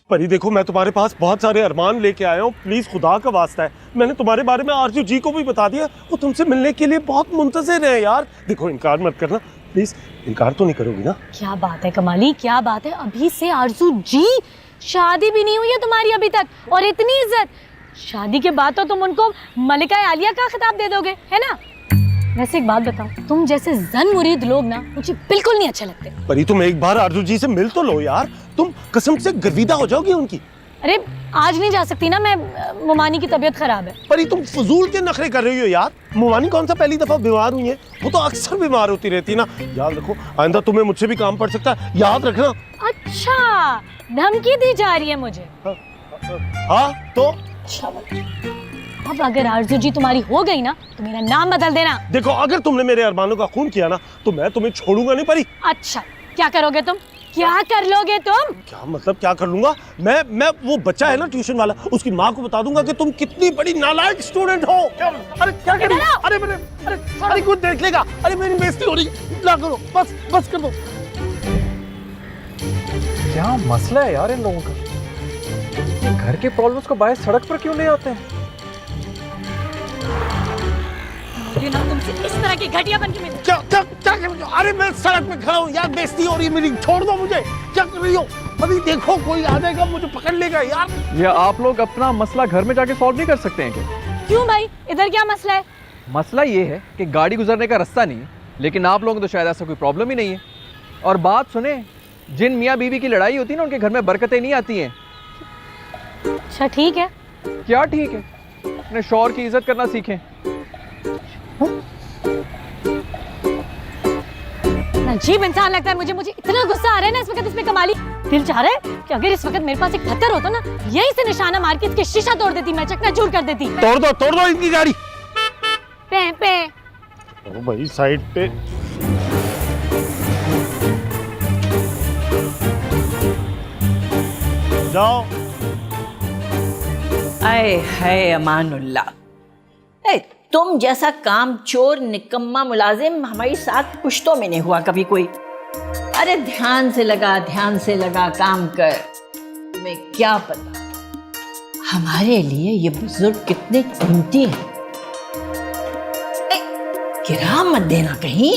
परी देखो, मैं तुम्हारे पास बहुत सारे अरमान लेके आया हूँ, प्लीज खुदा का वास्ता है। मैंने तुम्हारे बारे में आरजू जी को भी बता दिया, वो तुमसे मिलने के लिए बहुत मुंतजिर है यार। देखो इनकार मत करना प्लीज, इनकार तो नहीं करोगी ना? क्या बात है कमाली, क्या बात है, अभी से आरजू जी, शादी भी नहीं हुई है तुम्हारी अभी तक और इतनी इज्जत। शादी के बाद तो तुम उनको मलिका आलिया का खिताब दे दोगे, है ना? वैसे एक बात बताओ, तुम जैसे जन मुरीद लोग ना मुझे बिल्कुल नहीं अच्छे लगते। परी तुम एक बार आरजू जी से मिल तो लो यार, तुम कसम से गर्विदा हो जाओगी उनकी। अरे आज नहीं जा सकती ना मैं, मुमानी की तबीयत खराब है। परी तुम फजूल के नखरे कर रही हो यार। मुमानी कौन सा पहली दफा बीमार हुई है, वो तो अक्सर बीमार होती रहती है ना। याद रखो आइंदा तुम्हें मुझसे भी काम पड़ सकता है, याद रखना। अच्छा, धमकी दी जा रही है मुझे? हाँ तो अच्छा, अब अगर आरजू जी तुम्हारी हो गई ना तो मेरा नाम बदल देना। देखो अगर तुमने मेरे अरमानों का खून किया ना तो मैं तुम्हें छोड़ूंगा नहीं परी। अच्छा, क्या करोगे तुम, क्या कर लोगे तुम? क्या मतलब क्या कर लूंगा मैं वो बच्चा है ना ट्यूशन वाला, उसकी माँ को बता दूंगा कि तुम कितनी बड़ी नालायक स्टूडेंट हो। अरे क्या करें? अरे कुछ देख लेगा। अरे मेरी बेइज्जती हो रही, ना करो, बस कर दो। क्या मसला है यार इन लोगों का? घर के प्रॉब्लम्स को बाहर सड़क पर क्यों ले आते हैं? ना तुमसे इस तरह की घटियापन की क्या कर रही हो? अरे मैं सड़क पे खड़ा हूँ यार, बेइज्जती हो रही है मेरी, छोड़ दो मुझे। क्या कर रही हो? अभी देखो कोई आ जाएगा मुझे पकड़ लेगा यार। ये आप लोग अपना मसला घर में जाके सॉल्व नहीं कर सकते हैं क्या? क्यों भाई, इधर क्या मसला है? मसला ये है कि गाड़ी गुजरने का रास्ता नहीं है, लेकिन आप लोगों को तो शायद ऐसा कोई प्रॉब्लम ही नहीं है। और बात सुने, जिन मियाँ बीवी की लड़ाई होती है ना उनके घर में बरकतें नहीं आती हैं। अच्छा ठीक है। क्या ठीक है? अपने शौहर की इज्जत करना सीखें। अजीब इंसान लगता है मुझे इतना गुस्सा आ रहा है ना इस वक्त इसमें कमाली। दिल चाह रहा है कि अगर इस वक्त मेरे पास एक पत्थर होता ना, यही से निशाना मार के इसके शीशा तोड़ देती, मैं चकनाचूर कर देती। तोड़ दो इनकी गाड़ी। पे ओ भाई साइड पे। जाओ। आए है अमानुल्लाह, तुम जैसा काम चोर निकम्मा मुलाजिम हमारी साथ पुश्तों में नहीं हुआ कभी कोई। अरे ध्यान से लगा काम कर। तुम्हें क्या पता हमारे लिए ये बुजुर्ग कितने कीमती हैं। गिरा मत देना कहीं,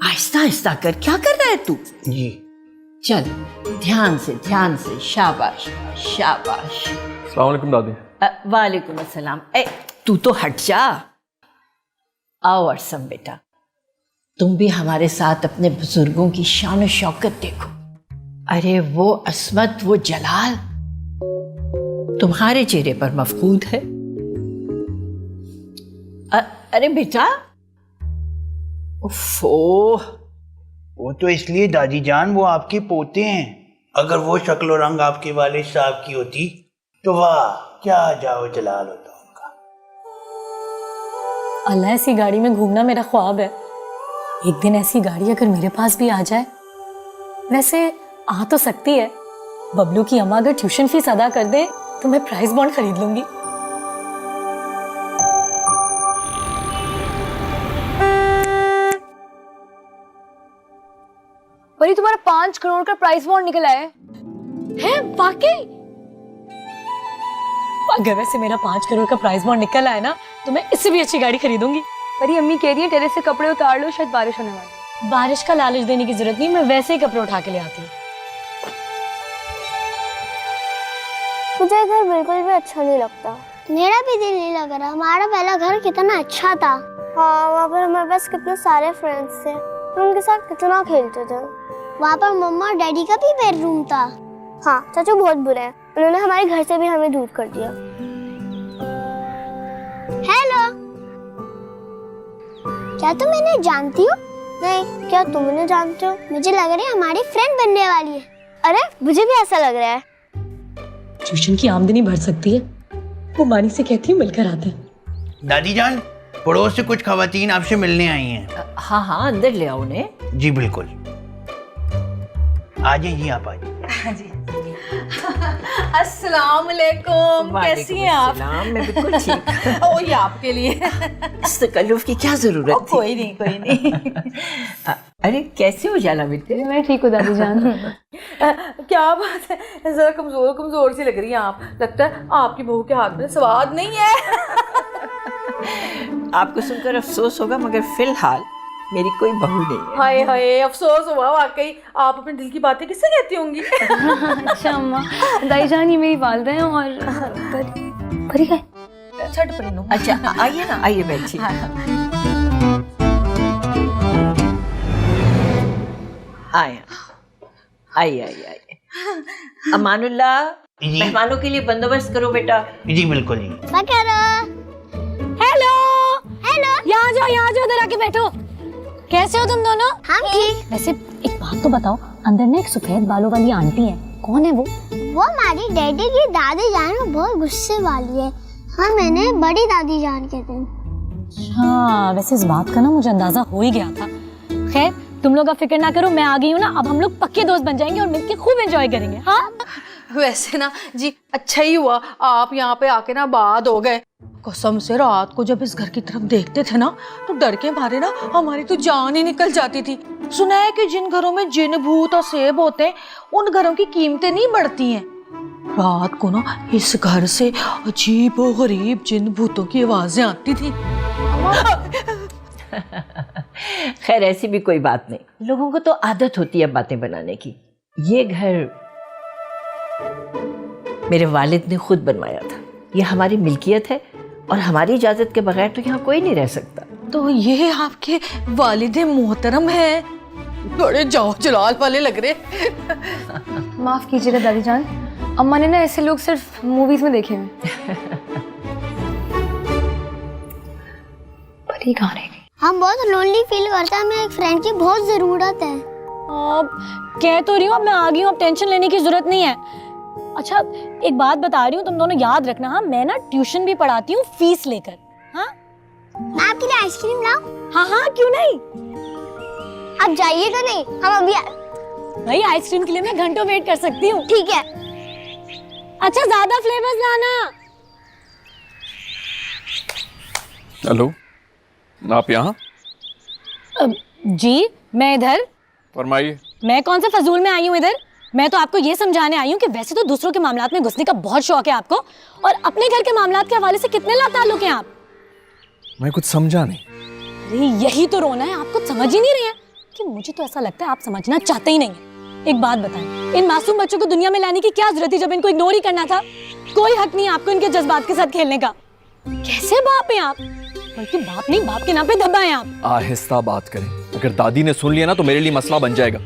आहिस्ता आहिस्ता कर। क्या कर रहा है तू? जी चल ध्यान से, शाबाश शाबाश। अस्सलाम वालेकुम दादी। वालेकुम अस्सलाम। तू तो हट जा। आओ अरसम बेटा, तुम भी हमारे साथ अपने बुजुर्गों की शान और शौकत देखो। अरे वो अस्मत, वो जलाल तुम्हारे चेहरे पर मफकूद है। अरे बेटा, उफ़ो। वो तो इसलिए दादी जान, वो आपके पोते हैं। अगर वो शक्ल और रंग आपके वालिद साहब की होती तो वाह क्या जाओ जलाल होता उनका। अल्लाह, ऐसी गाड़ी में घूमना मेरा ख्वाब है। एक दिन ऐसी गाड़ी अगर मेरे पास भी आ जाए। वैसे आ तो सकती है, बबलू की अम्मा अगर ट्यूशन फीस अदा कर दे तो मैं प्राइस बॉन्ड खरीद लूंगी। परी, तुम्हारा 5 करोड़ का प्राइस बॉन्ड निकला है वाकई? अगर वैसे मेरा 5 करोड़ का प्राइस बॉन्ड निकल आए ना तो मैं इससे भी अच्छी गाड़ी खरीदूंगी। परी, अम्मी कह रही है टेरेस से कपड़े उतार लो, शायद बारिश होने वाली है। बारिश का लालच देने की जरूरत नहीं, मैं वैसे ही कपड़े उठा के ले आती हूँ। मुझे घर बिल्कुल भी अच्छा नहीं लगता। मेरा भी दिल नहीं लग रहा। हमारा पहला घर कितना अच्छा था। हाँ, वहाँ पर हमारे पास कितने सारे फ्रेंड्स थे, उनके साथ कितना खेलते थे। वहाँ पर मम्मा और डैडी का भी बेडरूम था। हाँ, चाचू बहुत बुरे हैं, उन्होंने हमारे घर से भी हमें दूर कर दिया। हेलो, क्या तुम इन्हें जानती हो? नहीं, क्या तुम इन्हें जानते हो? मुझे लग रहा है हमारी फ्रेंड बनने वाली है। अरे मुझे भी ऐसा लग रहा है। ट्यूशन की आमदनी बढ़ सकती है, वो मानी से कहती हूँ मिलकर आते हैं। दादी जान, पड़ोस से कुछ खवातीन आपसे मिलने आई हैं। हाँ अंदर ले आओ उन्हें। जी बिल्कुल, आ जाइए आप, आ जाइए। हाँ जी। अस्सलाम वालेकुम, कैसी हैं आप? मैं बिल्कुल ठीक। ओ ये आपके लिए। इस तकल्लुफ की क्या जरूरत थी? कोई नहीं कोई नहीं। अरे कैसे हो जाला बेटे? मैं ठीक हूँ दादी जान। क्या बात है, जरा कमजोर कमजोर सी लग रही हैं आप। लगता है आपकी बहू के हाथ में स्वाद नहीं है। आपको सुनकर अफसोस होगा मगर फिलहाल मेरी कोई बहू नहीं है। हाय हाय अफसोस हुआ वाकई। आप अपने दिल की बातें किससे कहती होंगी? अच्छा अम्मा, दादी जान ये मेरी वालदा हैं और परी का छठ परी नो। अच्छा आइए ना, आइए बैठिए। आइए आइए आइए आइए। अमानुल्लाह, जी। मेहमानों के लिए बंदोबस्त करो बेटा। जी बिल्कुल जी। हेलो यहाँ जाओ इधर आके बैठो। कैसे हो तुम दोनों? हम ठीक। वैसे एक बात तो बताओ, अंदर ना एक सफेद बालों वाली आंटी है, कौन है वो? वो हमारी डैडी की दादी जान में बहुत गुस्से वाली है। हाँ मैंने बड़ी दादी जान कहते हैं। हाँ वैसे इस बात का ना मुझे अंदाजा हो ही गया था। खैर तुम लोग का फिक्र ना करो, मैं आ गई हूँ ना, अब हम लोग पक्के दोस्त बन जाएंगे और मिलके खूब एंजॉय करेंगे। हाँ वैसे ना जी अच्छा ही हुआ आप यहाँ पे आके ना बाद हो गए। कसम से रात को जब इस घर की तरफ देखते थे ना तो डर के मारे ना हमारी तो जान ही निकल जाती थी। सुना है कि जिन घरों में जिन भूत और सेब होते हैं उन घरों की कीमतें नहीं बढ़ती हैं। रात को ना इस घर से अजीब और गरीब जिन भूतों की आवाजें आती थी। खैर ऐसी भी कोई बात नहीं, लोगों को तो आदत होती है बातें बनाने की। ये घर मेरे वालिद ने खुद बनवाया था, ये हमारी मिल्कियत है और हमारी इजाजत के बगैर तो यहाँ कोई नहीं रह सकता। तो ये आपके वालिद मोहतरम है, बड़े जाओ जलाल वाले लग रहे। माफ कीजिएगा दादी जान, अम्मा ने ना ऐसे लोग सिर्फ मूवीज में देखे हुए। परी कहाँ रह गई? हम बहुत लोनली फील करते हैं, हमें एक फ्रेंड की बहुत जरूरत है। कह तो रही हूँ, अब मैं आ गई हूँ, अब टेंशन लेने की जरूरत नहीं है। अच्छा एक बात बता रही हूँ, तुम दोनों याद रखना। हाँ मैं ना ट्यूशन भी पढ़ाती हूँ फीस लेकर। हाँ मैं आपके लिए आइसक्रीम लाऊं? हाँ क्यों नहीं। आप जाइए तो नहीं, हम अभी भाई आइसक्रीम के लिए मैं घंटों वेट कर सकती हूँ। ठीक है। अच्छा ज्यादा फ्लेवर्स लाना। हेलो, आप यहाँ? जी मैं इधर। फरमाइए। मैं कौन सा फजूल में आई हूँ इधर? मैं तो आपको ये समझाने आई हूँ कि वैसे तो दूसरों के मामलात में घुसने का बहुत शौक है आपको, और अपने घर के मामलात के हवाले से कितने लाताल्लुक हैं आप। मैं कुछ समझा नहीं। अरे यही तो रोना है, आप कुछ समझ ही नहीं रहे हैं। कि मुझे तो ऐसा लगता है आप समझना चाहते ही नहीं हैं। एक बात बताएं, इन मासूम बच्चों को दुनिया में लाने की क्या जरूरत थी जब इनको इग्नोर ही करना था? कोई हक नहीं है आपको इनके जज्बात के साथ खेलने का। कैसे बाप हैं आप? बल्कि बाप नहीं, बाप के नाम पे धब्बा हैं आप। आहिस्ता बात करें, अगर दादी ने सुन लिया ना तो मेरे लिए मसला बन जाएगा।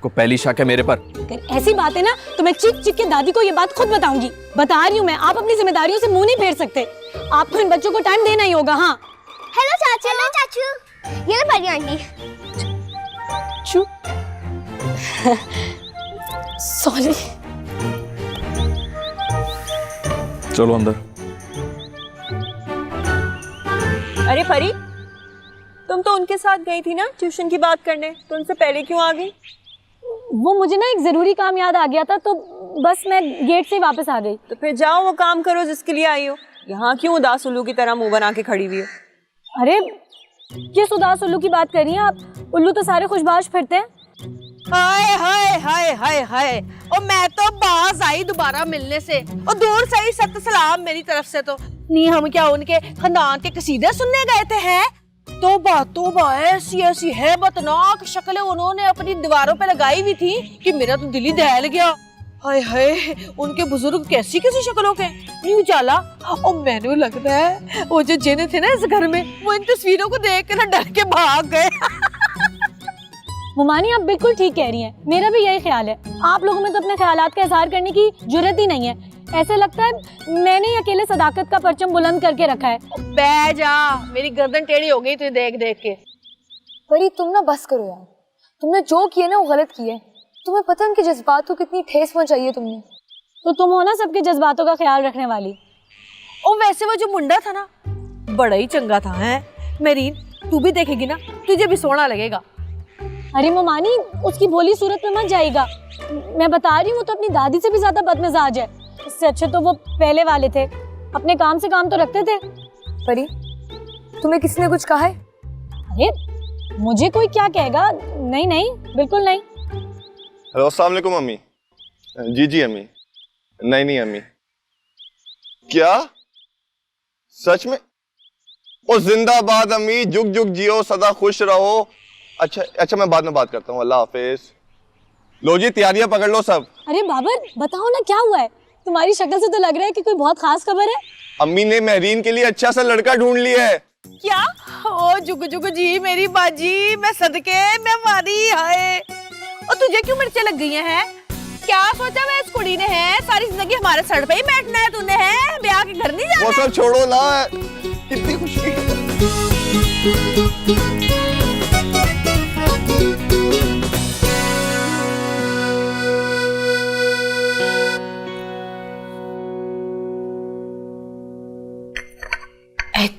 को पहली शक है मेरे पर। अगर ऐसी बात है ना तो मैं चीख चीख के दादी को ये बात खुद बताऊंगी। बता रही हूँ मैं, आप अपनी जिम्मेदारियों से मुंह नहीं फेर सकते। आपको इन बच्चों को टाइम देना ही होगा। हाँ हेलो चाचू। हेलो चाचू, ये लो परी आंटी। चुप। सॉरी। चलो अंदर। अरे परी, तुम तो उनके साथ गई थी ना ट्यूशन की बात करने, तो उनसे पहले क्यों आ गई? वो मुझे ना एक जरूरी काम याद आ गया था तो बस मैं गेट से वापस आ गई। तो फिर जाओ वो काम करो जिसके लिए आई हो। यहाँ क्यों उदास उल्लू की तरह मुंह बना के खड़ी हुई हो? अरे किस उदास उल्लू की बात कर रही हैं आप? उल्लू तो सारे खुशबाश फिरते हैं। हाय हाय हाय हाय हाय, और मैं तो बाज आई दोबारा मिलने से, और दूर से ही सत सलाम मेरी तरफ से। तो नहीं हम क्या उनके खानदान के कसीदे सुनने गए थे? हैं तो ऐसी ऐसी हैबतनाक शक्लें उन्होंने अपनी दीवारों पे लगाई हुई थी कि मेरा तो दिल ही दहल गया। हाय हाय, उनके बुजुर्ग कैसी कैसी शक्लों के, नहीं उजाला। और मैंने लगता है वो जो जिन थे ना इस घर में, वो इन तस्वीरों को देख कर ना डर के भाग गए। मुमानी आप बिल्कुल ठीक कह रही हैं, मेरा भी यही ख्याल है। आप लोगों में तो अपने ख्यालात का इजहार करने की जुर्रत ही नहीं है। ऐसे लगता है मैंने ही अकेले सदाकत का परचम बुलंद करके रखा है। बह जा, मेरी गर्दन टेढ़ी हो गई तुझे देख देख के। परी तुम ना बस करो यार, तुमने जो किया ना वो गलत किया है। तुम्हें पता है उनके जज्बात को कितनी ठेस पहुंचाई है तुमने। तो तुम हो ना सबके जज्बातों का ख्याल रखने वाली। और वैसे वो जो मुंडा था ना बड़ा ही चंगा था। है मेरीन, तू भी देखेगी ना तुझे भी सोना लगेगा। अरे मोमानी, उसकी भोली सूरत में मत जाएगा। मैं बता रही हूँ, वो तो अपनी दादी से भी ज्यादा बदमिजाज है। इससे अच्छे तो वो पहले वाले थे, अपने काम से काम तो रखते थे। परी, तुम्हें किसी ने कुछ कहा है? अरे मुझे कोई क्या कहेगा? नहीं नहीं, बिल्कुल नहीं। हेलो, अस्सलाम वालेकुम अम्मी। जी अम्मी। नहीं अम्मी। क्या सच में? ओ जिंदाबाद अम्मी, जुग जुग जियो, सदा खुश रहो। अच्छा मैं बाद में बात करता हूँ, अल्लाह हाफिज। लो जी, तैयारियां पकड़ लो सब। अरे बाबर, बताओ ना क्या हुआ है? तुम्हारी शक्ल से तो लग रहा है कि कोई बहुत खास खबर है। अम्मी ने महरीन के लिए अच्छा सा लड़का ढूंढ लिया है। क्या? ओ जुग जुग जी मेरी बाजी, मैं सदके मैं मारी हाय। और तुझे क्यों मिर्चें लग गई हैं? क्या सोचा मैं इस कुड़ी ने है सारी जिंदगी हमारे सर पे ही बैठना है तूने? है ब्याह के घर नहीं जाना? वो सब छोड़ो ना, कितनी खुशी।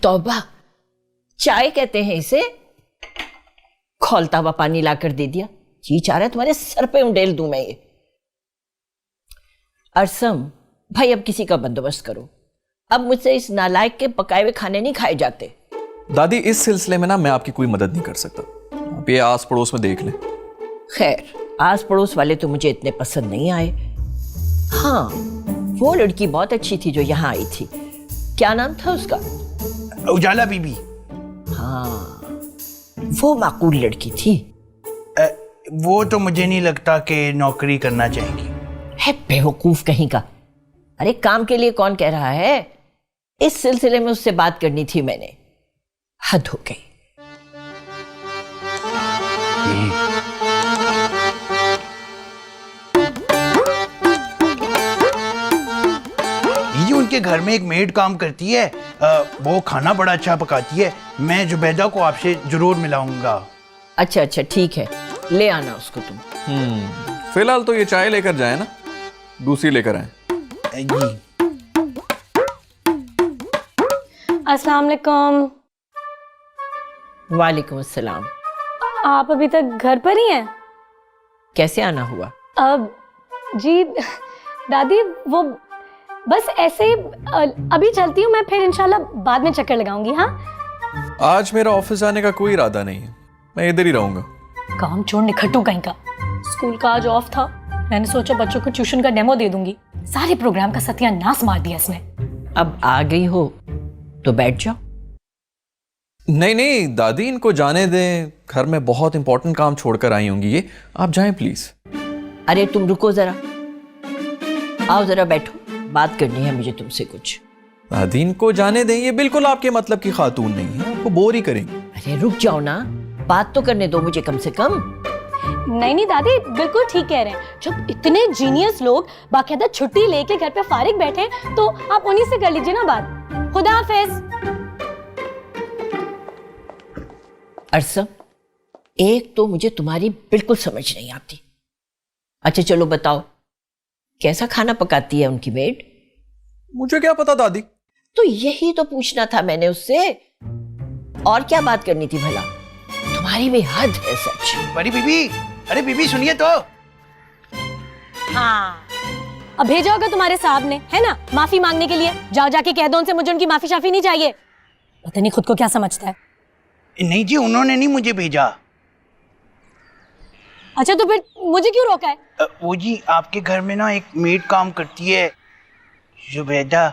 तौबा, चाय कहते हैं इसे। खौलता हुआ पानी लाकर दे दिया। जी चाह रहा है तुम्हारे सर पे उंडेल दूं मैं ये। अरसम भाई, अब किसी का बंदोबस्त करो। अब मुझसे इस नालायक के पकाए हुए खाने नहीं खाए जाते। दादी, इस सिलसिले में ना मैं आपकी कोई मदद नहीं कर सकता। आप ये आस पड़ोस में देख लें। खैर, आस पड़ोस वाले तो मुझे इतने पसंद नहीं आए। हाँ, वो लड़की बहुत अच्छी थी जो यहाँ आई थी। क्या नाम था उसका? उजाला बीबी। हाँ, वो माकूल लड़की थी। वो तो मुझे नहीं लगता कि नौकरी करना चाहेंगी। है बेवकूफ कहीं का। अरे काम के लिए कौन कह रहा है? इस सिलसिले में उससे बात करनी थी मैंने। हद हो गई। ये उनके घर में एक मेड काम करती है, वो खाना बड़ा अच्छा पकाती है। मैं जुबैदा को आपसे जरूर मिलाऊंगा। अच्छा ठीक है, ले आना उसको तुम। फिलहाल तो ये चाय लेकर जाए ना, दूसरी लेकर आए। जी। अस्सलाम वालेकुम। वालेकुम अस्सलाम। आप अभी तक घर पर ही हैं? कैसे आना हुआ? अब जी दादी, वो बस ऐसे ही अभी चलती हूँ मैं, फिर इंशाल्लाह बाद में चक्कर लगाऊंगी। हाँ, आज मेरा ऑफिस जाने का कोई इरादा नहीं है, मैं इधर ही रहूंगा। काम छोड़ निखट्टू कहीं का। स्कूल का आज ऑफ था, मैंने सोचा बच्चों को ट्यूशन का डेमो दे दूंगी। सारे प्रोग्राम का सत्यानाश मार दिया इसने। अब आ गई हो तो बैठ जाओ। नहीं दादी, इनको जाने दें, घर में बहुत इंपॉर्टेंट काम छोड़कर आई होंगी ये। आप जाएं प्लीज। अरे तुम रुको जरा, आओ जरा बैठो, बात करनी है मुझे तुमसे कुछ। दादी, इनको जाने दें, ये बिल्कुल आपके मतलब की खातून नहीं है, आपको बोर ही करेंगे। अरे रुक जाओ ना, बात तो करने दो मुझे कम से कम। नहीं दादी, बिल्कुल ठीक कह रहे हैं। जब इतने जीनियस लोग बाकायदा छुट्टी लेके घर पे फारिग बैठे, तो आप उन्हीं से कर लीजिए ना बात। खुदा हाफिज। अरसम, एक तो मुझे तुम्हारी बिल्कुल समझ नहीं आती। अच्छा चलो बताओ, कैसा खाना पकाती है उनकी मेड? मुझे क्या पता दादी। तो यही तो पूछना था मैंने उससे। और क्या बात करनी थी भला? तुम्हारी भी हद है सच। बड़ी बीबी, अरे बीबी सुनिए तो। हाँ, अब भेजा होगा तुम्हारे साहब ने, है ना, माफी मांगने के लिए। जाओ जाके कह दो उनसे मुझे उनकी माफी शाफी नहीं चाहिए। पता नहीं खुद को क्या समझता है। नहीं जी, उन्होंने नहीं मुझे भेजा। अच्छा तो फिर मुझे क्यों रोका है? वो जी, आपके घर में ना एक मेड काम करती है, जुबैदा।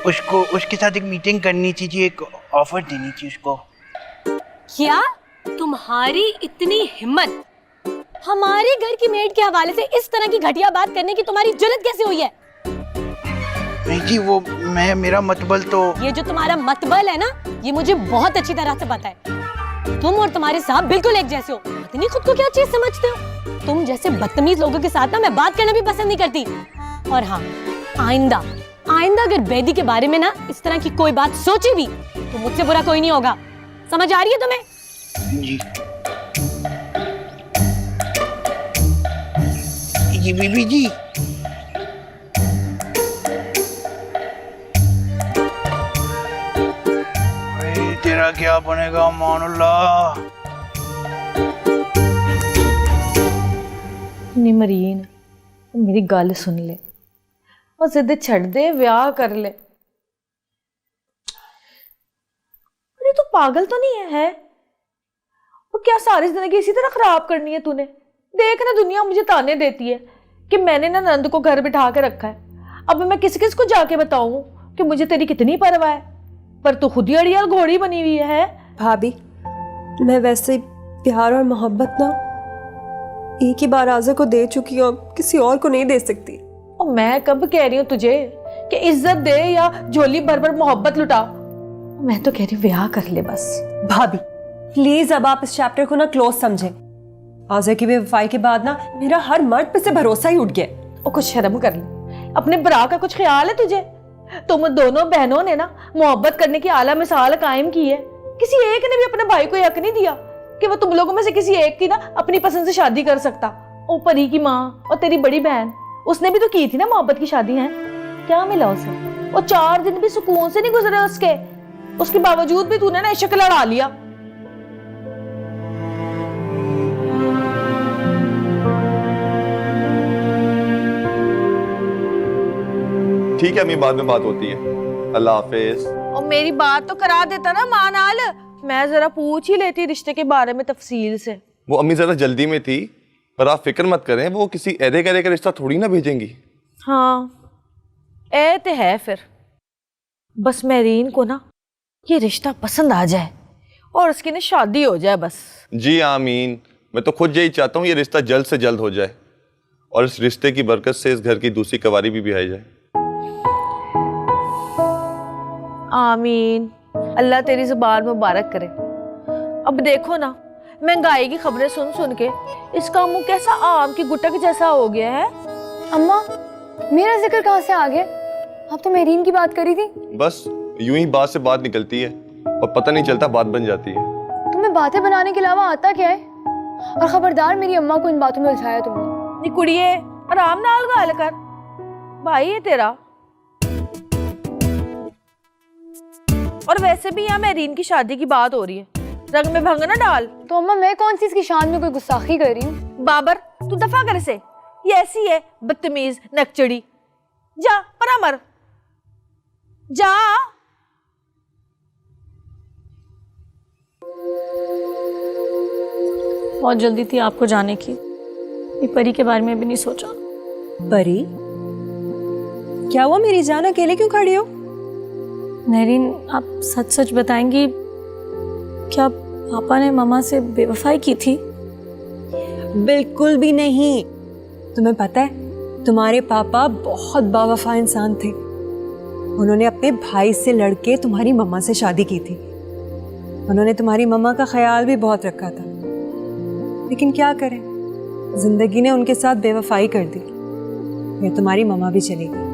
उसको उसके साथ एक मीटिंग करनी थी जी, एक ऑफर देनी थी उसको। क्या तुम्हारी इतनी हिम्मत? हमारे घर की मेड के हवाले से इस तरह की घटिया बात करने की तुम्हारी जुर्रत कैसे हुई है? नहीं जी, वो मेरा मतबल तो। ये जो तुम्हारा मतबल है ना, ये मुझे बहुत अच्छी तरह से पता है। तुम और तुम्हारे साहब बिल्कुल एक जैसे हो। इतनी खुद को क्या चीज समझते हो? तुम जैसे बदतमीज लोगों के साथ ना मैं बात करना भी पसंद नहीं करती। और हाँ, आइंदा अगर बेदी के बारे में ना इस तरह की कोई बात सोची भी, तो मुझसे बुरा कोई नहीं होगा। समझ आ रही है तुम्हें? जी जी बीबी जी। तेरा क्या बनेगा मानुल्लाह? नी मरीन मेरी गल सुन ले और जिद छड़ दे ब्याह कर ले। अरे तू पागल तो नहीं है? वो क्या सारी जिंदगी इसी तरह खराब करनी है तूने? देख ना दुनिया मुझे ताने देती है कि मैंने ना नंद को घर बिठा के रखा है। अब मैं किस किस को जाके बताऊं कि मुझे तेरी कितनी परवाह है, पर तू खुद ही अड़ियल घोड़ी बनी हुई है। भाभी मैं वैसे प्यार और मोहब्बत ना एक ही बार आज़ा को दे चुकी हूँ, अब किसी और को नहीं दे सकती। और मैं कब कह रही हूँ तुझे कि इज्जत दे या झोली भर भर मोहब्बत लुटा? मैं तो कह रही हूँ ब्याह कर ले बस। भाभी प्लीज अब आप इस चैप्टर को ना क्लोज समझें। आज़ा की बेवफाई के बाद ना मेरा हर मर्द पे से भरोसा ही उठ गया। और कुछ शर्म कर ले, अपने बरा का कुछ ख्याल है तुझे? तुम दोनों बहनों ने ना मोहब्बत करने की आला मिसाल कायम की है। किसी एक ने भी अपने भाई को हक नहीं दिया कि वो तुम लोगों में से किसी एक की ना अपनी पसंद से शादी कर सकता। ओ परी की माँ और तेरी बड़ी बहन, उसने भी तो की थी ना मोहब्बत की शादी है। क्या मिला उसे? और 4 दिन भी सुकून से नहीं गुजरे उसके बावजूद भी तूने ना इश्क लड़ा लिया। ठीक है अम्मी, बाद में बात होती है। अल्लाह हाफिज। और मेरी बात तो करा देता ना माँ नाल, मैं जरा पूछ ही लेती रिश्ते के बारे में तफसील से। वो अम्मी जरा जल्दी में थी, पर आप फिक्र मत करें, वो किसी ऐदे गैरे का रिश्ता थोड़ी ना भेजेंगी। हाँ ए तो है, फिर बस मेरीन को ना ये रिश्ता पसंद आ जाए और उसकी ना शादी हो जाए बस। जी आमीन, मैं तो खुद यही चाहता हूँ ये रिश्ता जल्द से जल्द हो जाए और इस रिश्ते की बरकत से इस घर की दूसरी कवारी भी ब्याई जाए। आमीन, अल्लाह तेरी जुबान मुबारक करे। अब देखो ना, महंगाई की खबरें सुन सुन के इसका मुंह कैसा आम की गुटक जैसा हो गया है। अम्मा मेरा जिक्र कहाँ से आ गया? आप तो मेरीन की बात करी थी। बस यूं ही बात से बात निकलती है और पता नहीं चलता बात बन जाती है। तुम्हें बातें बनाने के अलावा आता क्या है? और खबरदार मेरी अम्मा को इन बातों में उलझाया तुमने। नी कुड़िए आराम नाल गाल कर, भाई है तेरा। और वैसे भी यहाँ मेरीन की शादी की बात हो रही है, रंग में भंग ना डाल। तो अम्मा मैं कौन सी इसकी शान में कोई गुस्ताखी कर रही हूँ? बाबर तू दफा कर से, ये ऐसी है बदतमीज नकचड़ी। जा परामर जा। बहुत जल्दी थी आपको जाने की, ये परी के बारे में भी नहीं सोचा। परी क्या हुआ मेरी जान, अकेले क्यों खड़ी हो? मेरीन आप सच सच बताएंगी, क्या पापा ने मम्मा से बेवफाई की थी? बिल्कुल भी नहीं। तुम्हें पता है तुम्हारे पापा बहुत बावफा इंसान थे। उन्होंने अपने भाई से लड़के तुम्हारी मम्मा से शादी की थी। उन्होंने तुम्हारी मम्मा का ख्याल भी बहुत रखा था, लेकिन क्या करें, जिंदगी ने उनके साथ बेवफाई कर दी। ये तुम्हारी मम्मा भी चली गई।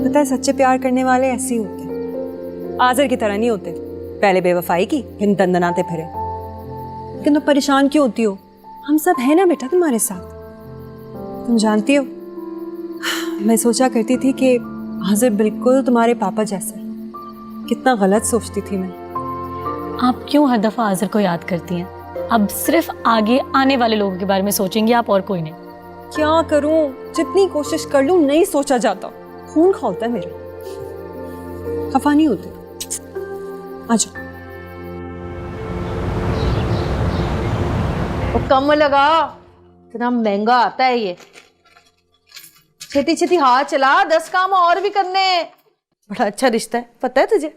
पता है सच्चे प्यार करने वाले ऐसे ही होते हैं, आज़र की तरह नहीं होते। पहले बेवफाई की फिर दंदनाते फिरे। लेकिन तुम परेशान क्यों होती हो? हम सब है ना बेटा तुम्हारे साथ। तुम जानती हो, मैं सोचा करती थी कि आज़र बिल्कुल तुम्हारे पापा जैसा। कितना गलत सोचती थी मैं। आप क्यों हर दफा आज़र को याद करती हैं? अब सिर्फ आगे आने वाले लोगों के बारे में सोचेंगी आप, और कोई नहीं। क्या करूं, जितनी कोशिश कर लूं नहीं सोचा जाता। खून खौलता है मेरा। खफा नहीं होती। आजा। कम लगा, इतना महंगा आता है ये। छेती छेती हाथ चला, 10 काम और भी करने। बड़ा अच्छा रिश्ता है, पता है तुझे?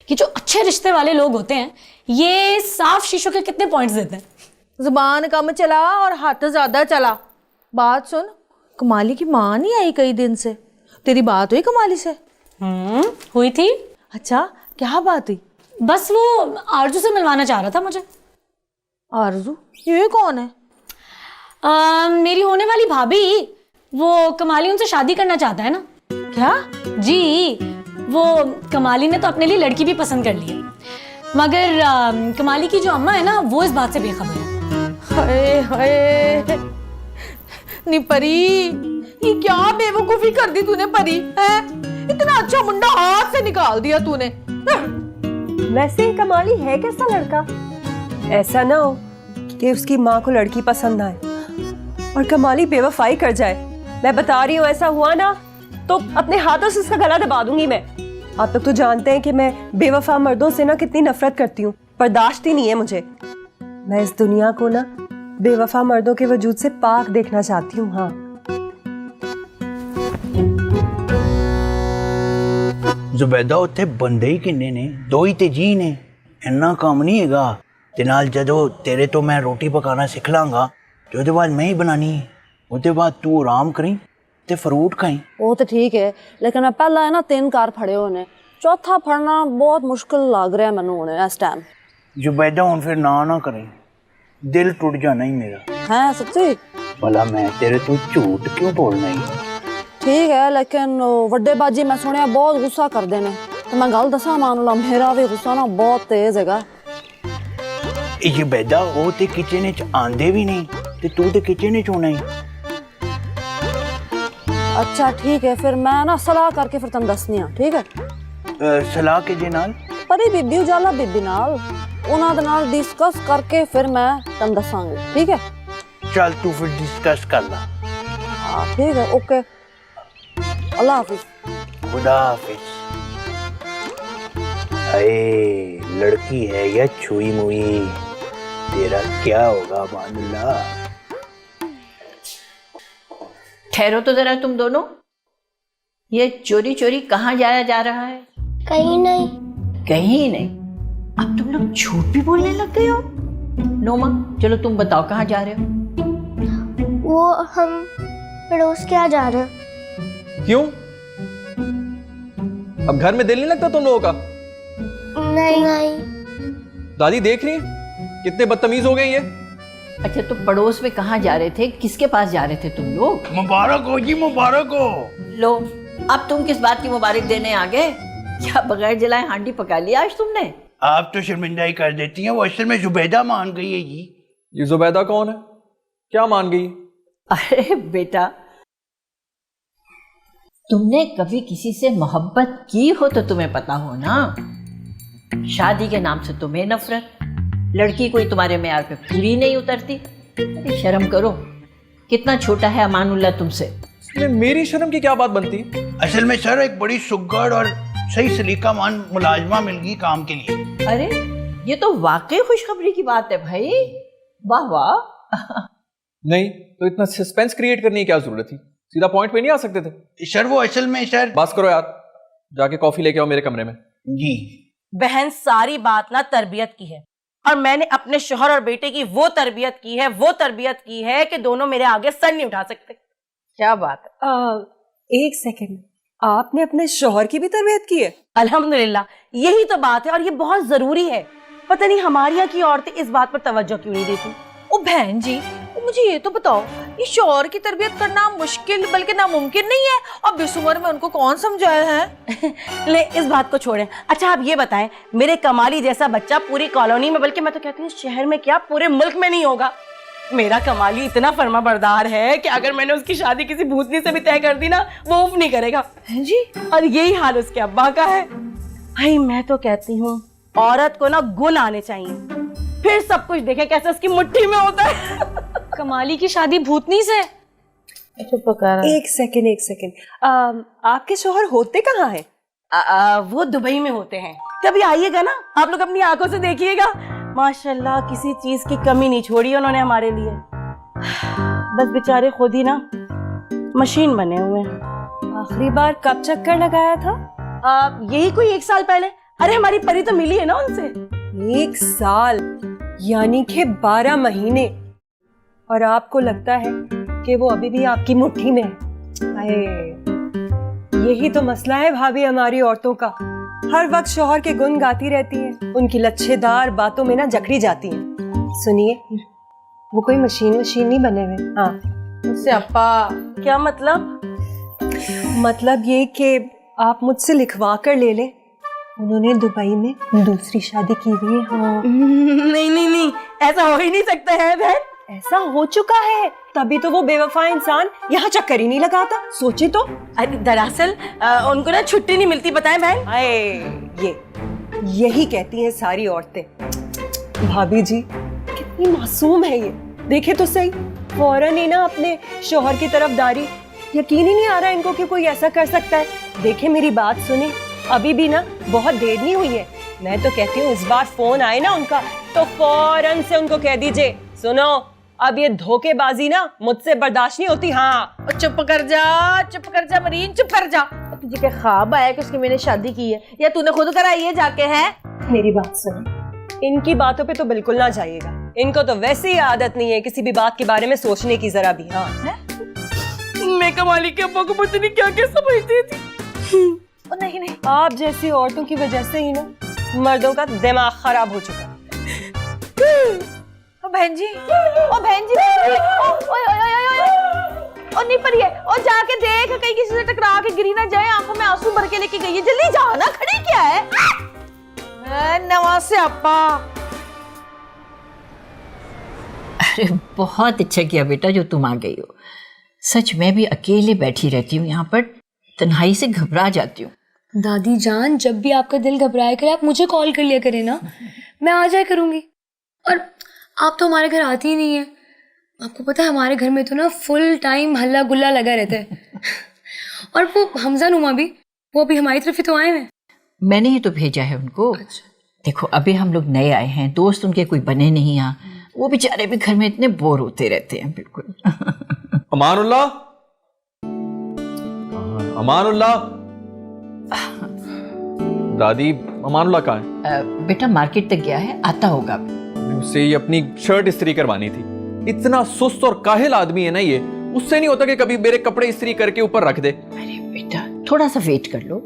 कि जो अच्छे रिश्ते वाले लोग होते हैं ये साफ शीशों के कितने पॉइंट्स देते हैं। जुबान कम चला और हाथ ज्यादा चला। बात सुन, कमाली की माँ नहीं आई कई दिन से। तेरी बात हुई कमाली से? हुई थी। अच्छा क्या बात हुई? बस वो आरजू से मिलवाना चाह रहा था मुझे। आरजू? ये कौन है? मेरी होने वाली भाभी। वो कमाली उनसे शादी करना चाहता है ना। क्या? जी, वो कमाली ने तो अपने लिए लड़की भी पसंद कर ली है, मगर कमाली की जो अम्मा है ना वो इस बात से बेखबर है। हाय हाय नी परी, ये क्या बेवकूफी कर दी तूने परी है? इतना अच्छा मुंडा हाथ से निकाल दिया तूने। वैसे कमाली है कैसा लड़का? ऐसा ना हो कि उसकी माँ को लड़की पसंद आए। और कमाली बेवफाई कर जाए। मैं बता रही हूँ, ऐसा हुआ ना तो अपने हाथों से उसका गला दबा दूंगी मैं। आप लोग तो जानते हैं कि मैं बेवफा मर्दों से ना कितनी नफरत करती हूँ, बर्दाश्त ही नहीं है मुझे। मैं इस दुनिया को ना बेवफा मर्दों के वजूद से पाक देखना चाहती हूँ। हाँ, जुबैदा उत्थे बंदे ही किन्ने ने, दो ही ते जी ने, इन्ना काम नहीं हैगा। ते नाल जदों तेरे तो मैं रोटी पकाना सिख लांगा ते ओहदे बाद मैं ही बनानी है, ओहदे बाद तू आराम करी ते फ्रूट खाई। वो तो ठीक है, लेकिन मैं पहला है ना 3 कार फड़े होने, चौथा फड़ना बहुत मुश्किल लग रहा है मैनू हुणे इस टाइम। जुबैदा हुण फिर ना करें, दिल टूट जाना ही मेरा है सच्ची। भला मैं तेरे तो झूठ क्यों बोलना ही। ठीक है, लेकिन वड्डे बाजी मैं सुनिया बहुत गुस्सा करते ने, तो मैं गल दसा मानुला मेरा भी गुस्सा ना बहुत तेज हैगा। जुबैदा वो ते किचन च आंदे भी नहीं ते तू ते किचन च होना ही। अच्छा ठीक है, फिर मैं ना सलाह करके फिर तुम दसनी आ, ठीक है। सलाह के जे नाल परी बीबी उजाला बीबी नाल उन्हां दे नाल डिस्कस करके फिर मैं तुम दसांगी, ठीक है। चल तू फिर डिस्कस कर ला। हाँ ठीक है, ओके, अल्लाह हाफिज। खुदा हाफिज। अरे लड़की है या छुई मुई, तेरा क्या होगा मानुल्ला। ठहरो तो जरा तुम दोनों, ये चोरी चोरी कहाँ जाया जा रहा है? कहीं नहीं। कहीं नहीं? अब तुम लोग झूठ भी बोलने लग गए हो। नोमा चलो तुम बताओ कहाँ जा रहे हो? वो हम पड़ोस के यहाँ जा रहे हैं। क्यों? अब घर में दिल नहीं लगता तुम लोगों का? नहीं नहीं। दादी देख रही है कितने बदतमीज हो गए ये। अच्छा तो पड़ोस में कहाँ जा रहे थे, किसके पास जा रहे थे तुम लोग? मुबारक हो जी, मुबारक हो। लो अब तुम किस बात की मुबारक देने आ गए? क्या बगैर जलाए हांडी पका लिया आज तुमने? आप तो शर्मिंदाई कर देती हैं, वो असल में जुबैदा मान गई है जी। ये जुबैदा कौन है? क्या मान गई? अरे बेटा, तुमने कभी किसी से मोहब्बत की हो तो तुम्हें पता हो ना। शादी के नाम से तुम्हें नफरत, लड़की कोई तुम्हारे मेयार पे पूरी नहीं उतरती। अरे शर्म करो, कितना छोटा है अमानुल्लाह तुमसे। इसमें मेरी शर्म की क्या बात बनती? असल में सर एक बड़ी सुगड़ और सही सलीकामान मुलाजमा मिल गई काम के लिए। अरे ये तो वाकई खुशखबरी की बात है भाई, वाह वाह। नहीं तो इतना सस्पेंस क्रिएट करने की क्या जरूरत थी? सीधा पॉइंट पे नहीं आ सकते थे? सर वो असल में सर। बस करो यार, जाके कॉफी लेके आओ मेरे कमरे में। जी। बहन सारी बात ना तरबियत की है, और मैंने अपने शोहर और बेटे की वो तरबियत की है कि दोनों मेरे आगे सर नहीं उठा सकते। क्या बात है। एक सेकंड, आपने अपने शोहर की भी तरबियत की है? अल्हम्दुलिल्लाह, यही तो बात है और ये बहुत जरूरी है। पता नहीं हमारे यहाँ की औरतें इस बात पर तवज्जो क्यों नहीं देती। ओ बहन जी, मुझे ये तो बताओ, ये शोहर की तरबियत करना मुश्किल बल्कि नामुमकिन नहीं है, और बेसुमर में उनको कौन समझाया है? ले इस बात को छोड़ें। अच्छा आप ये बताएं, मेरे कमाली जैसा बच्चा पूरी कॉलोनी में, बल्कि मैं तो कहती हूँ शहर में क्या पूरे मुल्क में नहीं होगा। मेरा कमाली इतना फर्मा बरदार है कि अगर मैंने उसकी शादी किसी भूतनी से भी तय कर दी ना, वो उफ नहीं करेगा जी। और यही हाल उसके अब्बा का है। भाई मैं तो कहती हूँ औरत को ना गुण आने चाहिए, फिर सब कुछ देखे कैसे उसकी मुट्ठी में होता है। कमाली की शादी भूतनी से? एक सेकंड, आपके शोहर होते कहाँ हैं? वो दुबई में होते हैं। कभी आइएगा ना, आप लोग अपनी आंखों से देखिएगा, माशाल्लाह किसी चीज की कमी नहीं छोड़ी उन्होंने हमारे लिए। बस बेचारे खुद ही ना मशीन बने हुए हैं। आखिरी बार कब चक्कर लगाया था? यही कोई 1 साल पहले। अरे हमारी परी तो मिली है ना उनसे। 1 साल यानी कि 12 महीने, और आपको लगता है कि वो अभी भी आपकी मुट्ठी में है? यही तो मसला है भाभी हमारी औरतों का, हर वक्त शौहर के गुण गाती रहती हैं, उनकी लच्छेदार बातों में ना जकड़ी जाती हैं। सुनिए, वो कोई मशीन नहीं बने हुए। हाँ उससे अपा क्या मतलब? मतलब ये कि आप मुझसे लिखवा कर ले लें, उन्होंने दुबई में दूसरी शादी की हुई है। हाँ नहीं, ऐसा हो ही नहीं सकता है बहन। ऐसा हो चुका है, तभी तो वो बेवफा इंसान यहाँ चक्कर ही नहीं लगाता। सोचे तो। अरे दरअसल उनको ना छुट्टी नहीं मिलती, बताएं बहन। यही कहती हैं सारी औरतें। भाभी जी कितनी मासूम है ये, देखे तो सही। फौरन ही ना अपने शोहर की तरफदारी। यकीन ही नहीं आ रहा इनको कि कोई ऐसा कर सकता है। देखे मेरी बात सुने, अभी भी ना बहुत देर नहीं हुई है। मैं तो कहती हूँ इस बार फोन आए ना उनका तो फौरन से उनको कह दीजिए, सुनो अब ये धोखेबाजी ना मुझसे बर्दाश्त नहीं होती। हाँ चुप कर जा मरीन, चुप कर जा। तुझे क्या ख्वाब आया कि उसकी मैंने शादी की है, या तूने खुद कराई है जाके? है मेरी बात सुनो, इनकी बातों पे तो बिल्कुल ना जाइएगा। इनको तो वैसे ही आदत नहीं है किसी भी बात के बारे में सोचने की जरा भी। हाँ मैं कमाली के अब्बा को पता नहीं क्या क्या समझती थी। नहीं नहीं, आप जैसी औरतों की वजह से ही ना मर्दों का दिमाग खराब हो चुका। बहन जी, ओ बहन जी, और नहीं पर ये, और जाके देख कहीं किसी से टकरा के गिरी ना जाए। आंखों में आंसू भर के लेके गई है, जल्दी जा ना, खड़ी क्या है? नवाज से अपा। अरे बहुत अच्छा किया बेटा जो तुम आ गई हो। सच मैं भी अकेले बैठी रहती हूँ यहाँ पर, तन्हाई से घबरा जाती हूँ। दादी जान, जब भी आपका दिल घबराया करे आप मुझे कॉल कर लिया करें ना, मैं आ जाया करूंगी। और आप तो हमारे घर आती ही नहीं है। आपको पता है हमारे घर में तो ना फुल टाइम हल्ला गुल्ला लगा रहता है। और वो हमजा नुमा भी, वो अभी हमारी तरफ ही तो आए हैं। मैंने ही तो भेजा है उनको। अच्छा। देखो अभी हम लोग नए आए हैं, दोस्त उनके कोई बने नहीं यहाँ, वो बेचारे भी घर में इतने बोर होते रहते हैं। बिल्कुल। अमानुल्लाह, अमानुल्लाह। दादी अमानुल्लाह कहाँ है? बेटा मार्केट तक गया है, आता होगा। उससे ही अपनी शर्ट इस्त्री करवानी थी। इतना सुस्त और काहिल आदमी है ना ये, उससे नहीं होता कि कभी मेरे कपड़े इस्त्री करके ऊपर रख दे। अरे बेटा थोड़ा सा वेट कर लो,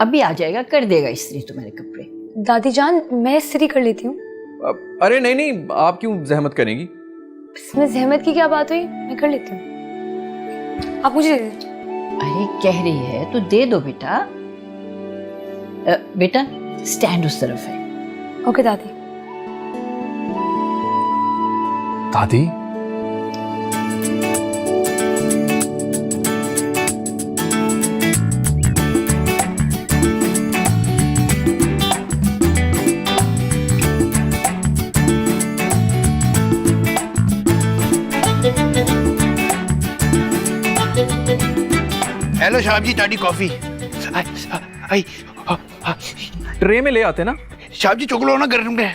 अभी आ जाएगा, कर देगा इस्त्री तुम्हारे कपड़े। दादी जान मैं इस्त्री कर लेती हूँ। अरे नहीं नहीं, आप क्यों जहमत करेंगी? इसमें जहमत की क्या बात हुई, मैं कर लेती हूँ, आप मुझे दे दें। अरे कह रही है तो दे दो बेटा। बेटा स्टैंड उस तरफ है। ओके दादी। दादी हेलो साहब जी, ताड़ी कॉफी। आई ट्रे में ले आते ना साहब जी, चोकलो ना गर्म है।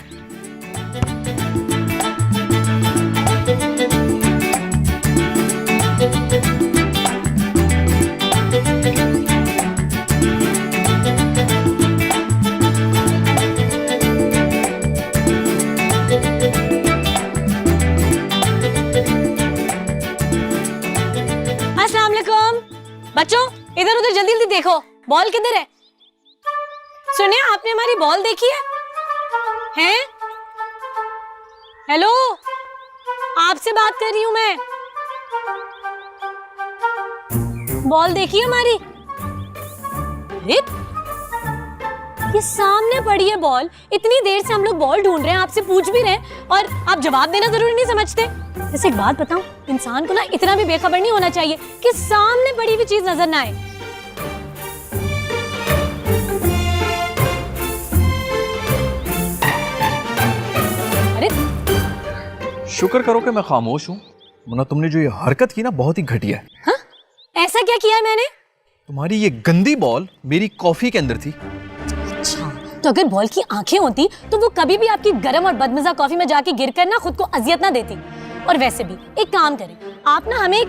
अस्सलाम वालेकुम बच्चों, इधर उधर जल्दी जल्दी देखो, बॉल किधर है? सुनिए, आपने हमारी बॉल देखी है? हैं? हेलो, आपसे बात कर रही हूं मैं। बॉल देखी है हमारी? अरे ये सामने पड़ी है बॉल, इतनी देर से हम लोग बॉल ढूंढ रहे हैं, आपसे पूछ भी रहे हैं और आप जवाब देना जरूरी नहीं समझते। जैसे एक बात बताऊं, इंसान को ना इतना भी बेखबर नहीं होना चाहिए कि सामने पड़ी हुई चीज नजर ना आए। अरे शुक्र करो कि मैं खामोश हूँ, वरना तुमने जो ये हरकत की ना बहुत ही घटिया है। हाँ? ऐसा क्या किया है मैंने? तुम्हारी ये गंदी बॉल मेरी कॉफी के अंदर थी। अच्छा, तो अगर बॉल की आंखें होती तो वो कभी भी आपकी गर्म और बदमजा कॉफी में जाके गिरकर ना खुद को अजियत ना देती। और वैसे भी एक काम करें, आप ना हमें एक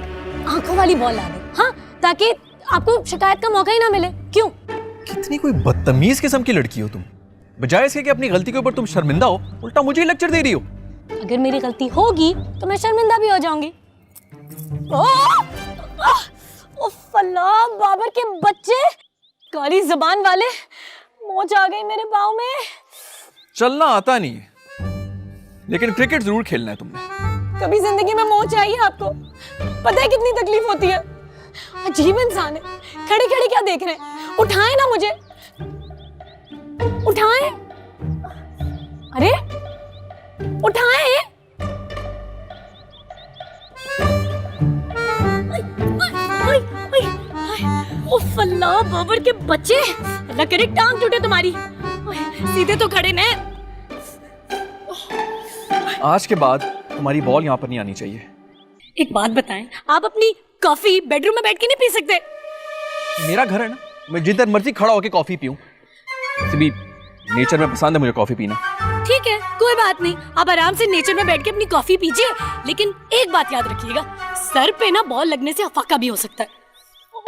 आंखों वाली बॉल ला दें, हाँ, ताकि आपको शिकायत का मौका ही ना मिले। क्यों? कितनी कोई बदतमीज किस्म की लड़की हो तुम। बजाय इसके कि अपनी गलती के ऊपर तुम शर्मिंदा हो, उल्टा मुझे ही लेक्चर दे रही हो। अगर मेरी गलती होगी तो मैं शर्मिंदा भी हो जाऊंगी। उफ अल्लाह, बाबर के बच्चे, काली जुबान वाले, मोच आ गई मेरे पाँव में। चलना आता नहीं है, लेकिन क्रिकेट जरूर खेलना है तुमने। कभी जिंदगी में मोच आई है आपको? पता है कितनी तकलीफ होती है? अजीब इंसान है, खड़े खड़े क्या देख रहे हैं? उठाएं ना मुझे, उठाएं। अरे उठाएं। उफ अल्लाह, बाबर के बच्चे, अल्लाह करे टांग टूटे तुम्हारी। सीधे तो खड़े न। आज के बाद तुम्हारी बॉल यहाँ पर नहीं आनी चाहिए। एक बात बताएं, आप अपनी कॉफी बेडरूम में बैठ के नहीं पी सकते? मेरा घर है ना, मैं जिधर मर्जी खड़ा होकर कॉफी पीऊं। वैसे भी नेचर में पसंद है मुझे कॉफी पीना। ठीक है, कोई बात नहीं, आप आराम से नेचर में बैठ के अपनी कॉफी पीजिए, लेकिन एक बात याद रखिएगा, सर पे ना बॉल लगने से अफाका भी हो सकता है।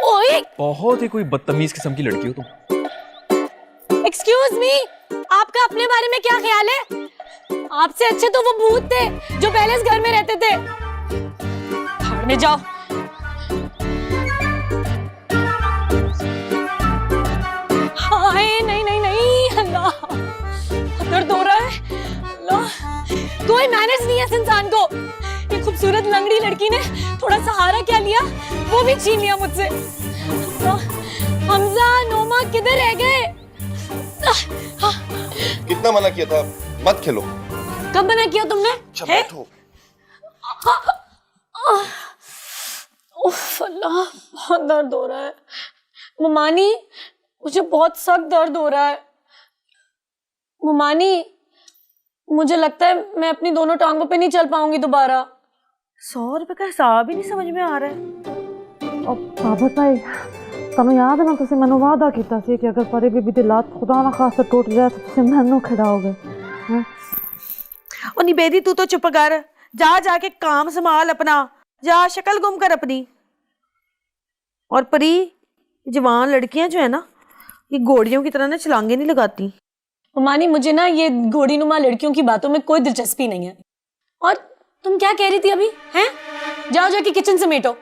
ओए, बहुत ही कोई बदतमीज किस्म की लड़की हो तुम। एक्सक्यूज मी, आपका अपने बारे में क्या ख्याल है? आपसे अच्छे तो वो भूत थे जो पहले इस घर में रहते थे। भाड़ में जाओ। हाय, नहीं नहीं नहीं, अल्लाह, दर्द हो रहा है। अल्लाह, कोई मैनेज नहीं है इस इंसान को। ये खूबसूरत लंगड़ी लड़की ने थोड़ा सहारा क्या लिया, वो भी छीन लिया मुझसे। हमजा, नोमा किधर रह गए? कितना मना किया था, मत खेलो। कब मना किया तुमने? बैठो। उफ अल्लाह, बहुत दर्द हो रहा है। मुमानी, मुझे बहुत सख्त दर्द हो रहा है। मुमानी, मुझे लगता है मैं अपनी दोनों टांगों पे नहीं चल पाऊंगी दोबारा। 100 रुपए का हिसाब ही नहीं समझ में आ रहा है। बाबा भाई, तुम्हें याद है ना, तुझे मैंने वादा किया कि अगर परे बीबी दी लात खुदा ना खासा टूट जाए तो तुझे मैनू खिलाओगे। और निबेदी, तू तो चुप कर, जा जाके काम संभाल अपना, जा शक्ल गुम कर अपनी। और परी, जवान लड़कियां जो है ना, ये घोड़ियों की तरह ना छलांगे नहीं लगाती। मुमानी, मुझे ना ये घोड़ी-नुमा लड़कियों की बातों में कोई दिलचस्पी नहीं है। और तुम क्या कह रही थी अभी? हैं? जाओ जाके किचन समेटो।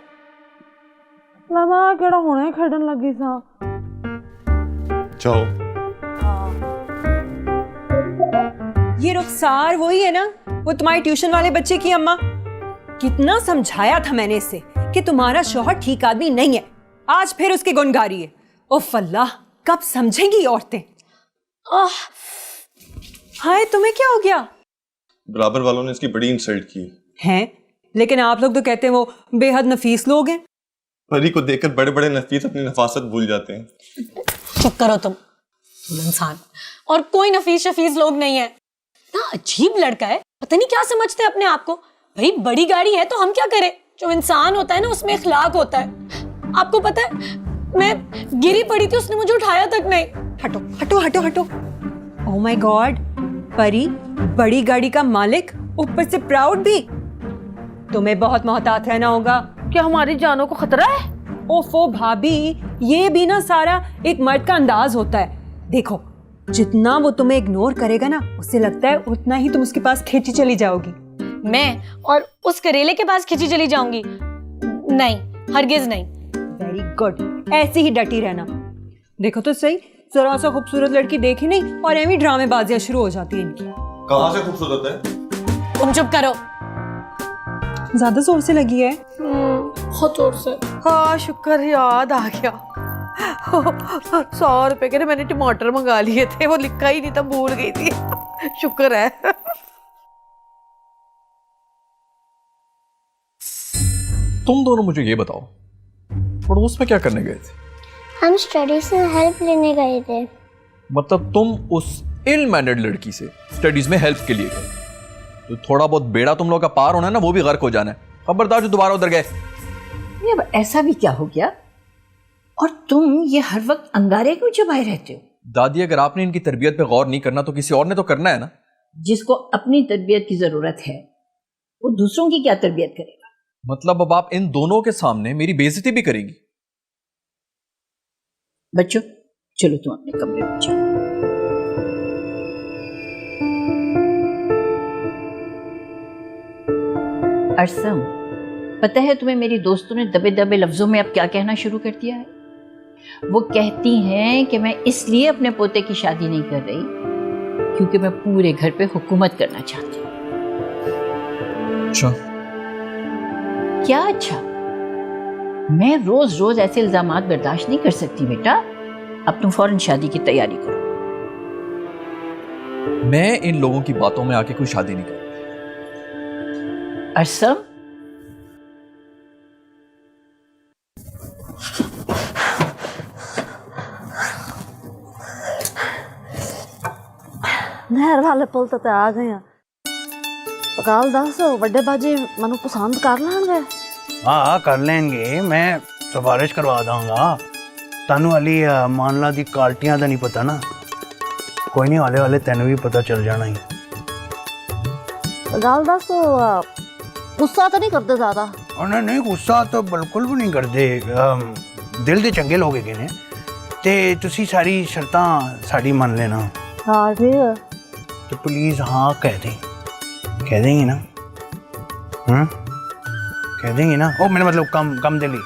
लगा केड़ा हुणे खेडन लगी सा। जाओ। ये रुखसार वही है ना, वो तुम्हारी ट्यूशन वाले बच्चे की अम्मा। कितना समझाया था मैंने इससे कि तुम्हारा शौहर ठीक आदमी नहीं है, आज फिर उसकी गुनगारी है। उफ अल्लाह, कब समझेंगी औरतें। हाय, तुम्हें क्या हो गया? बराबर वालों ने इसकी बड़ी इंसल्ट की हैं, लेकिन आप लोग तो कहते हैं वो बेहद नफीस लोग हैं। परी को देखकर बड़े बड़े नफीस अपनी नफासत भूल जाते हैं। चुप करो तुम इंसान। और कोई नफीस शफीस लोग नहीं है। इतना अजीब लड़का है, पता नहीं क्या समझते हैं अपने आप को। भाई बड़ी गाड़ी है तो हम क्या करें? जो इंसान होता है ना, उसमें इखलाक होता है। आपको पता है, मैं गिरी पड़ी थी, उसने मुझे उठाया तक नहीं। हटो हटो हटो हटो। ओह माय गॉड, परी बड़ी गाड़ी का मालिक, ऊपर से प्राउड भी। तुम्हें बहुत मोहतात रहना होगा। क्या हमारी जानों को खतरा है? ओफो भाभी, ये भी ना सारा एक मर्द का अंदाज होता है। देखो, जितना वो तुम्हें इग्नोर करेगा ना, उससे लगता है उतना ही तुम उसके पास खींची चली जाओगी। मैं और उस करेले के पास खींची चली जाऊंगी? नहीं, हरगिज नहीं। वेरी गुड, ऐसी ही डटी रहना। देखो तो सही, जरा सा खूबसूरत लड़की देखी नहीं और एवं ड्रामेबाजियां शुरू हो जाती है इनकी। कहाँ से खूबसूरत है? तुम चुप करो। ज्यादा जोर से लगी है? बहुत जोर से। हाँ, शुक्र याद आ गया। 100 रुपए के ना मैंने टमाटर मंगा लिए थे, वो लिखा ही नहीं था, भूल गई थी। शुक्र है। तुम दोनों मुझे ये बताओ, पड़ोस में क्या करने गए थे? हम स्टडीज में हेल्प लेने गए थे। मतलब तुम उस इल मैनर्ड लड़की से स्टडीज में हेल्प के लिए गए, तो थोड़ा बहुत बेड़ा तुम लोग का पार होना है ना, वो भी गर्क हो जाना है। खबरदार जो दोबारा उधर गए। ये अब ऐसा भी क्या हो गया? और तुम ये हर वक्त अंगारे क्यों चबाए रहते हो? दादी, अगर आपने इनकी तरबियत पे गौर नहीं करना तो किसी और ने तो करना है ना। जिसको अपनी तरबियत की जरूरत है, वो दूसरों की क्या तरबियत करेगा? मतलब अब आप इन दोनों के सामने मेरी बेइज्जती भी करेंगी? बच्चों, चलो तुम अपने कमरे में जाओ। अरसम, पता है तुम्हें मेरी दोस्तों ने दबे दबे लफ्जों में अब क्या कहना शुरू कर दिया है? वो कहती हैं कि मैं इसलिए अपने पोते की शादी नहीं कर रही क्योंकि मैं पूरे घर पे हुकूमत करना चाहती हूँ। अच्छा? क्या अच्छा? मैं रोज रोज ऐसे इल्जामात बर्दाश्त नहीं कर सकती बेटा। अब तुम फौरन शादी की तैयारी करो। मैं इन लोगों की बातों में आके कोई शादी नहीं कर। अरसम, नहर वाले पुल तो आ गए हैं। ਗੱਲ ਦੱਸ ਵੱਡੇ ਬਾਜੀ ਮੈਨੂੰ ਪਸੰਦ ਕਰ ਲੈਣਗੇ? हाँ कर लेंगे, मैं सिफारिश करवा दूंगा। तानू अली मानला दी क्वालिटियां दा नहीं पता ना, कोई नहीं, हाले हाले तेन भी पता चल जाना ही। ਗੱਲ ਦੱਸ ਗੁੱਸਾ ਤਾਂ ਨਹੀਂ ਕਰਦੇ ਜ਼ਿਆਦਾ? नहीं नहीं गुस्सा तो बिल्कुल भी नहीं करते, दिल दे चंगे लोग हैगे ने ते तुसी सारी शर्तां साड़ी मान लेना। ਹਾਂ ਠੀਕ ਹੈ। तो प्लीज हाँ कह देंगे ना? कह देंगे ना? ओ मेरा मतलब कम कम दिली